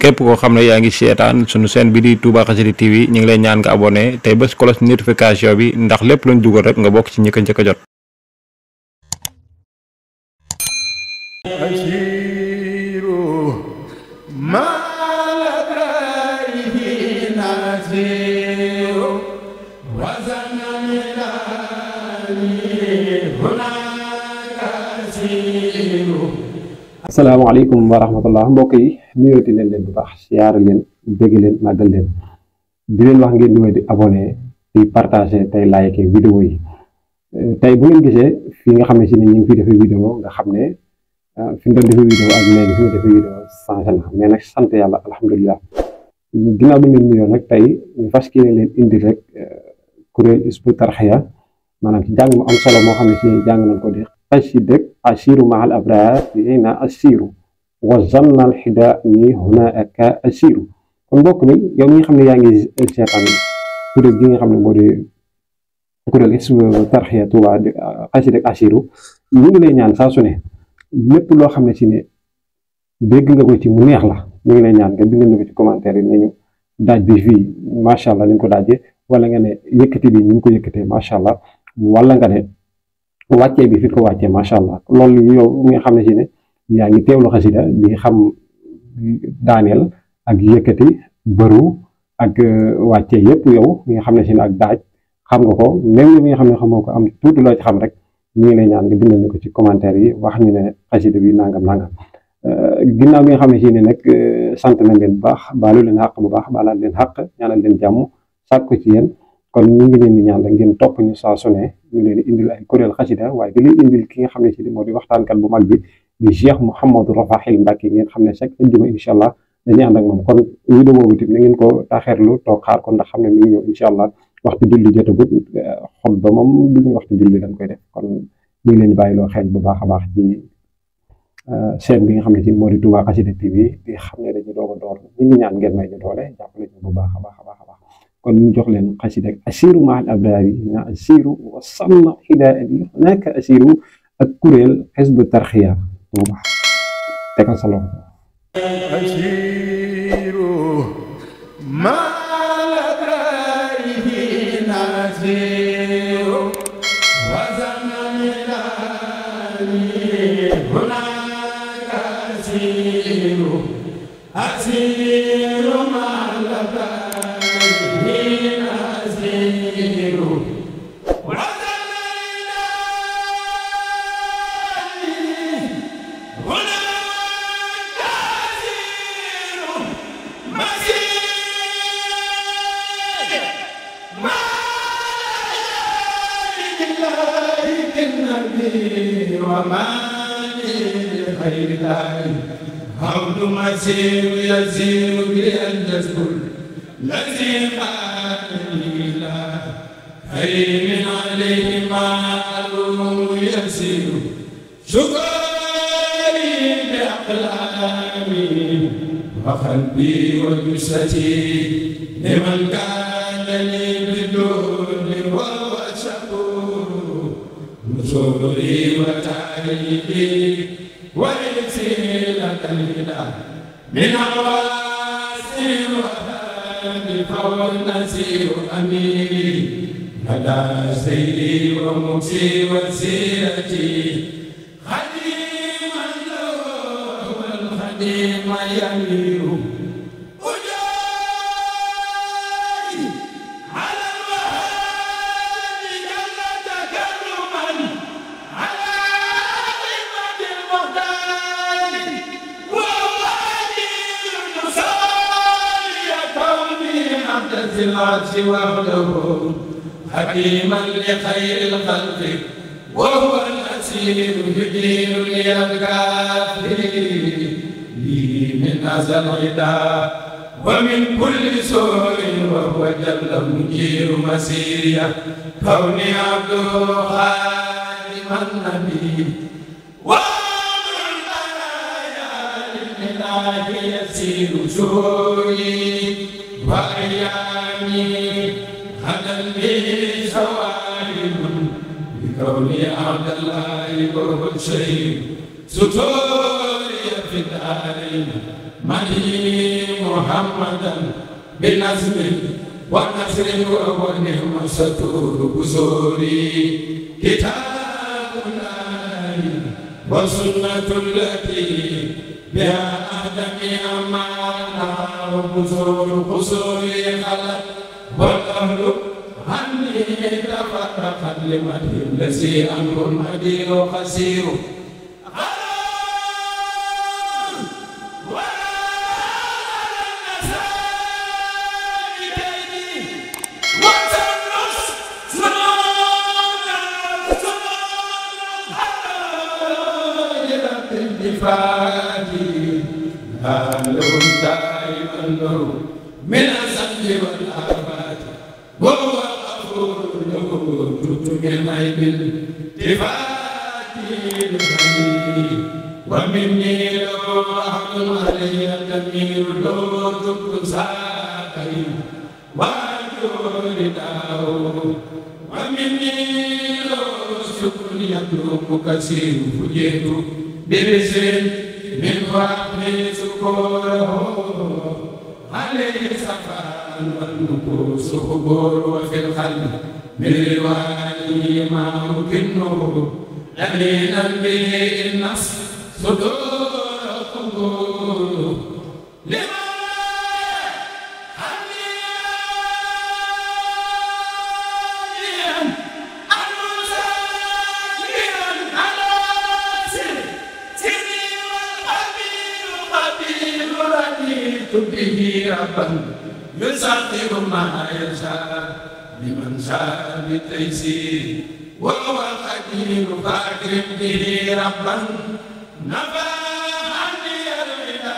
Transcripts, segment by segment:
képp koo xam ne yaa ngi seetaan sunu chaîne bi di Touba Xassida TV ñu ngi lay ñaan nga abonné tey bés cloche notification bi ndax lépp luñ dugal rek nga bokk ci ñi ko njëkk a jot. asalaamaaleykum wa rahmatullah mbokk yi nuyooti leen bu baax siyaar leen bëgg leen màggal leen di leen wax ngeen di wéy di abonné di partager tey like vidéo yi tey bu ngeen gisee fii nga xam ne si ne ñu ngi fi defee vidéo nga xam ne fi ñu doon defee vidéo ak léegi fi ñu defee vidéo changé na mais nag sant yàlla alhamdulilah ginnaaw bi leen nuyoo nag tey ñu fas yéene leen indi rek kuréel Hizbut Tarqiyyah maanaam ci jàng mu am solo moo xam ne si jàng nañ ko di xasida asiru mahal abrar hina asiru wa zannal xida ni hunaka asiru kon mbokk mi yow mi nga xam ne yaa ngi seetaan kuréel gi nga xam ne moo di kuréel Hizbut Tarqiyyah Touba xasida asiru ñu ngi lay ñaan saa su ne lépp loo xam ne si ne dégg nga ko ci mu neex la ñu ngi lay ñaan nga bindal ñu ko ci commentaire yi ne ñu daaj bi fii macha allah ni ñu ko daajee wala nga ne yëkkati bi ni ñu ko yëkkatee macha allah wala nga ne wàccee bi fi ko wàccee macha allah loolu yow mi nga xam ne si ne yaa ngi teewlu xasida di xam daaneel ak yëkkati bëru ak wàccee yëpp yow mi nga xam ne si ne ak daaj xam nga ko même yow mi nga xam ne xamoo ko am tuuti loo ci xam rek ñu ngi lay ñaan nga bindal ñu ko ci commentaire yi wax ñu ne xasida bi nangam nangam ginnaaw bi nga xam ne si ne nag sant nañ leen bu baax baalu leen xàq bu baax baalaat leen xàq ñaanal leen jàmm sàkku ci yéen kon ñu ngi leen di ñaan la ngeen topp ñu saa su ne ñu leen di indil ay kuréel xasida waaye di leen indil ki nga xam ne si moo di waxtaankat bu mag bi di Cheikh Mouhamadou Rafahi Mbacké ngeen xam ne chaque ajjuma incha allah dañuy ànd ak moom kon vidéo boobu tamit na ngeen ko taxeerlu toog xaar ko ndax xam ne mi ngi ñëw incha allah waxtu julli jotagut xutba moom duñu waxtu julli dañ koy def kon ñu ngi leen di bàyyiloo xel bu baax a baax ci chaîne bi nga xam ne si moo di Touba Xassida TV di xam ne dañu doog a door ñu ngi ñaan ngeen may ñu doole jàppale ñu bu baax a baax a baax a baax kon ñu jox leen xasida ak asiru mahal abrari na asiru wa sanna hidaani naka asiru ak kuréel Hizbut Tarqiyyah Touba tegal sa loxo asiru mahal abrari na asiru wa sanna hidaani hunaka asiru asiru mahal abrari عبد مسير يسير بأن تذكر الذي قال لله هيمن عليه ما يسير شكري بأقلامي وقلبي وجسدي لمن كان لي بدون وهو شكور نصوري وتعيدي ويسيلة الهدى من عواسي وهاب فهو النسير أميري هدى سيدي ومكسي وسيرتي خديما له والخديم يمير العرش وحده حكيما لخير الخلق وهو الأسير يدين لي الكافرين لي من أذى الغداء ومن كل سوء وهو جل مجير مسيري كوني عبده خادم النبي وامر البرايا للإله يسير شوري وأيامي غدا لي سوائل بكوني عبد الله وهو الشيء ستوري في الدارين مدين محمدا بنظم ونصر ونعم ستور بزوري كتاب الله وسنة التي بها آدم أمانا وبزور قصوري خلق والأهل عني تفرقت لمده الذي أمر مدير خسير هلهم تائبا له من الذنب والآفات وهو غفور له تبت من عيب التفات لغني ومني له عهد علي الضمير له تبت ساقي وأرجو رداه ومني له شكر يطلب كثير فجئت برزق من وحي سكوره عليه صفاء والنفوس قبور وفي القلب من روانه ما مكنه يمينا به النص صدور قبور به ربا يسخر ما يشاء لمن شاء بالتيسير وهو القدير فاكرم به ربا نفى عني الغنى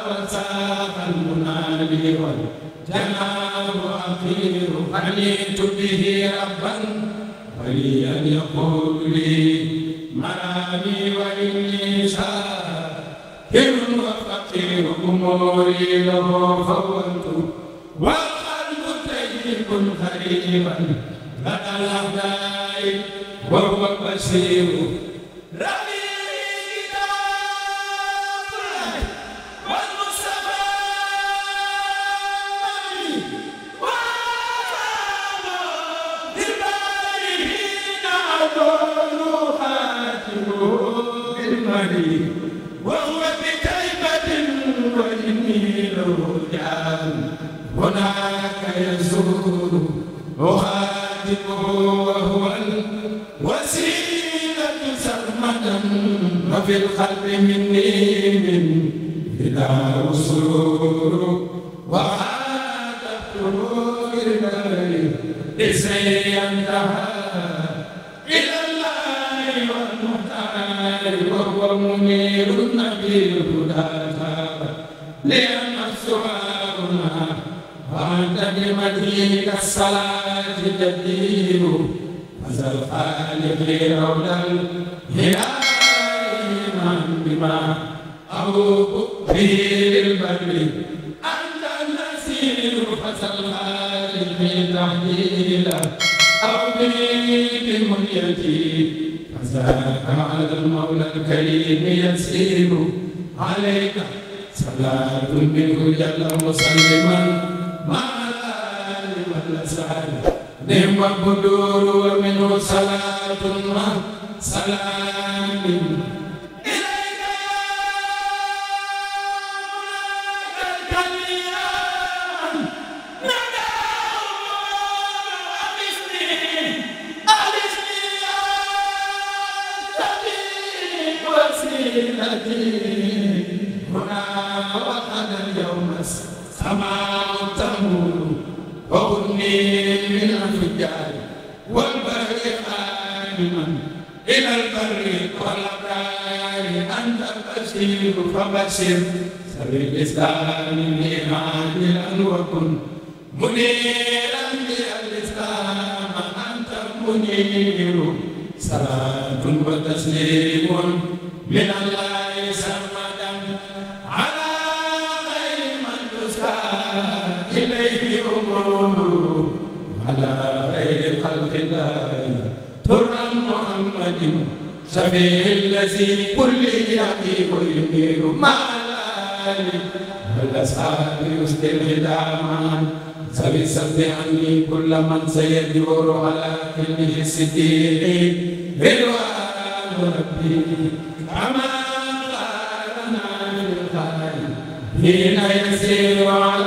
وساق المنادي والجناب اخير حنيت به ربا وليا يقول لي مرامي واني شاكر وفقير أموري له فولت والقلب طيب خريبا لدى الأعداء وهو بشير ربي كتاب والمصطفى وكتاب بالبارين أقول خاتمه بالمريض وهو وإني له جعل هناك يزور أخاتمه وهو الوسيلة سرمدا وفي القلب مني من بلا سرور وخاتمته إليه لسي انتهى إلى الله والمختار وهو منير النبي الهدى لأن سؤالنا وأنت بمدينك الصلاة تدين فذا الخالق رولا هلالهما بما أوب به للبر أنت النسير فذا الخالق تحديلا أو به بمنيتي فذاك على المولى الكريم يسير عليك صلاة منه جل مسلما مع الآل والأسعد نعم البدور ومنه صلاة مع سلام إليك يا الكليان نداه أغثني أغثني يا طبيب وسيلتي هنا وقد اليوم السماء تمور وغني من الفجار والبر آمنا إلى البر والأبرار أنت البشير فبشر سر الإسلام عاجلا وكن منيرا بالإسلام أنت منير صلاة وتسليم من الله سرمدا على غير من تسعى إليه أمور على غير خلق الله ترى محمد شفيع الذي كل يقيم يمير مع الآل والآل والأصحاب يسد الخدام سبي سبي عني كل من سيدور على كله الصديق رضوان ربي كما قالنا للخير حين يسير على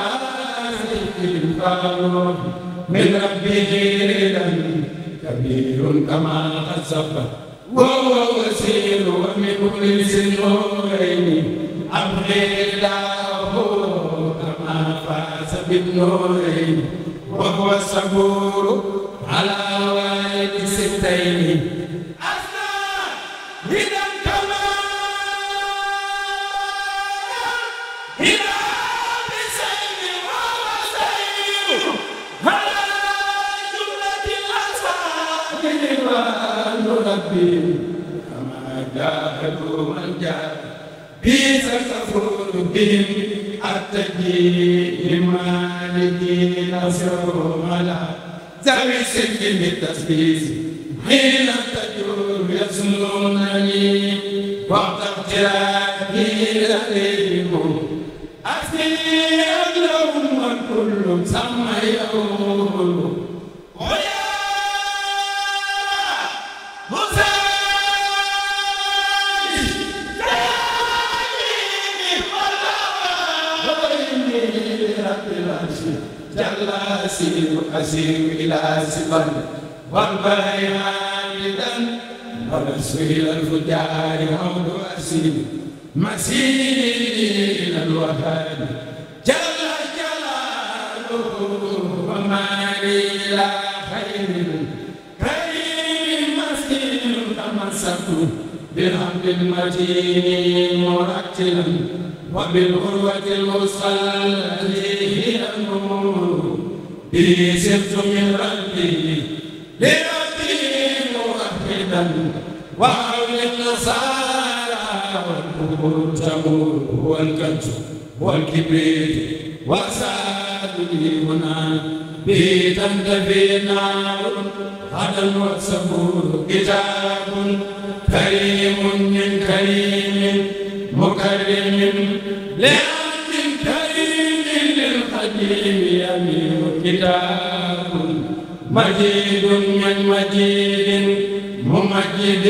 سيد الفاروق من ربه رضا كبير كما قد سبق وهو وسيل ومن كل سنورين أبغي له كما فاز بالنورين وهو الصبور على والد ستين أثنى هدى كما هدى بسيد وهو سيد على جملة الأصحاب رضوان ربي كما جاهدوا من جاهد بي سكفر بهم التجيء مالكي نصرهم على ذوي السلك بالتسبيح حين تجور يسنونني وقت اغترابي لديهم أثني لهم والكل سمى يقول جل أسير إلى سبا والبيان لدن ونسوي الفجار عود أسير مسير إلى الوهاب جل جلاله وما لي إلى خير كريم مسكين تمسكت بالحمد المتين مرتلا وبالغروة الوسطى التي هي النور به سرت من ربي لربي موحدا وحول النصارى والقبور تمور والكنز والكبريت وساد لي هنا به تنتفي النار غدا والصبور كتاب كريم من كريم مكرم لعبد كريم للقديم يمين كتاب مجيد من مجيد ممجد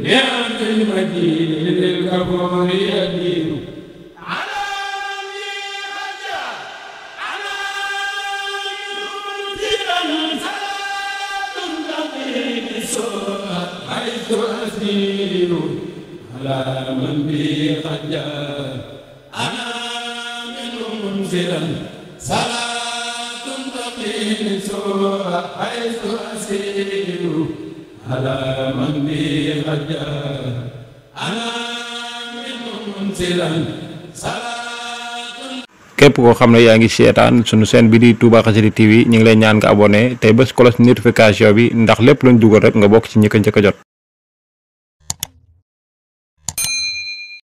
لعبد مجيد للكفور يدين على من حجا على مذيرا صلاة تقيم سوء حيث أسير على من بي قد جاء أنا منه منزلا صلاة تقيني سوء حيث أسير على من بي قد جاء أنا منه منزلا képp koo xam ne yaa ngi seetaan sunu chaîne bi di Touba Xassida TV ñu ngi lay ñaan nga abonné tey bés cloche notification bi ndax lépp luñ dugal rek nga bokk ci ñi ko njëkk a jot